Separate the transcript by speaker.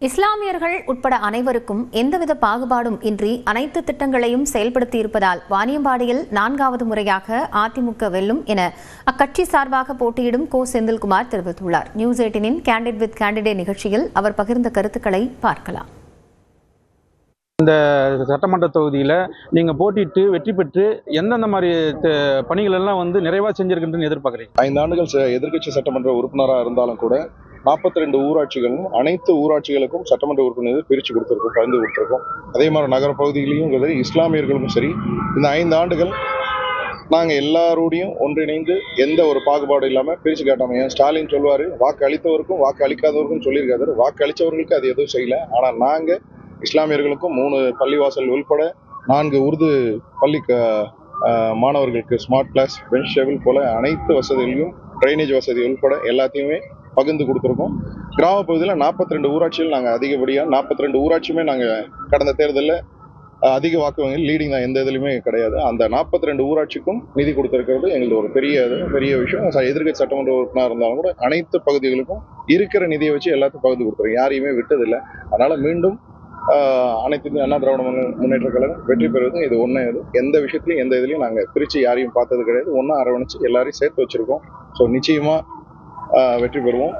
Speaker 1: இஸ்லாமியர்கள் உட்பட அனைவருக்கும் எந்தவித பாகுபாடும் இன்றி அனைத்து திட்டங்களையும் செயல்படுத்தியிருப்பதால் வாணியம்பாடியில் 4வது முறையாக அதிமுக வெல்லும் என அக்கட்சி சார்பாக போட்டியிடும் கோ செந்தில்குமார் தெரிவித்துள்ளார். நியூஸ் 18 கேண்டிட் வித் கேண்டிடேட் நிகழ்ச்சியில் அவர் பகிர்ந்த கருத்துக்களை பார்க்கலாம்.
Speaker 2: இந்த சட்டமன்ற தொகுதியில் நீங்கள் போட்டிட்டு வெற்றி பெற்று எந்தெந்த மாதிரி பணிகள் எல்லாம் நிறைவா செஞ்சிருக்குன்னு எதிர்பார்க்குறீங்க?
Speaker 3: 5 ஆண்டுகள் எதிர்க்கட்சி சட்டமன்ற உறுப்பினராக இருந்தாலும் கூட 42 ஊராட்சிகளும் அனைத்து ஊராட்சிகளுக்கும் சட்டமன்ற உறுப்பினர் பிரித்து கொடுத்துருக்கோம், பகிர்ந்து கொடுத்துருக்கோம். அதே மாதிரி நகர பகுதிகளிலும் இஸ்லாமியர்களுக்கும் சரி, இந்த 5 ஆண்டுகள் நாங்கள் எல்லாரோடையும் ஒன்றிணைந்து எந்த ஒரு பாகுபாடும் இல்லாமல் பிரித்து காட்டாமல். ஏன் ஸ்டாலின் சொல்லுவார், வாக்கு அளித்தவருக்கும் வாக்கு அளிக்காதவருக்கும் சொல்லியிருக்காரு. வாக்கு அளித்தவர்களுக்கு அது எதுவும் செய்யலை. ஆனால் நாங்கள் இஸ்லாமியர்களுக்கும் 3 பள்ளிவாசல் உள்பட 4 உருது பள்ளி மாணவர்களுக்கு ஸ்மார்ட் கிளாஸ், பெஞ்ச் டேபிள் போல அனைத்து வசதிகளையும், ட்ரைனேஜ் வசதி உள்பட எல்லாத்தையுமே பகிர்ந்து கொடுத்துருக்கோம். கிராம பகுதியில் 42 ஊராட்சிகள் நாங்கள் அதிகப்படியாக 42 ஊராட்சியுமே நாங்கள் கடந்த தேர்தலில் அதிக வாக்கு வங்கியில் லீடிங் தான், எந்த இதுலையுமே கிடையாது. அந்த 42 ஊராட்சிக்கும் நிதி கொடுத்துருக்கிறது எங்களுக்கு ஒரு பெரிய விஷயம். எதிர்க்கட்சி சட்டமன்ற உறுப்பினர் இருந்தாலும் கூட அனைத்து பகுதிகளுக்கும் இருக்கிற நிதியை வச்சு எல்லாத்தையும் பகிர்ந்து கொடுத்துருக்கோம், யாரையுமே விட்டதில்லை. அதனால மீண்டும் அனைத்து இந்திய அண்ணா திராவிட முன்னேற்ற கழகம் வெற்றி பெறுவது இது ஒன்று. எந்த விஷயத்துலையும் எந்த இதுலையும் நாங்கள் பிரித்து யாரையும் பார்த்தது கிடையாது. ஒன்றா அரவணைச்சு எல்லாரையும் சேர்த்து வச்சிருக்கோம். ஸோ நிச்சயமாக வெற்றி பெறுவோம்.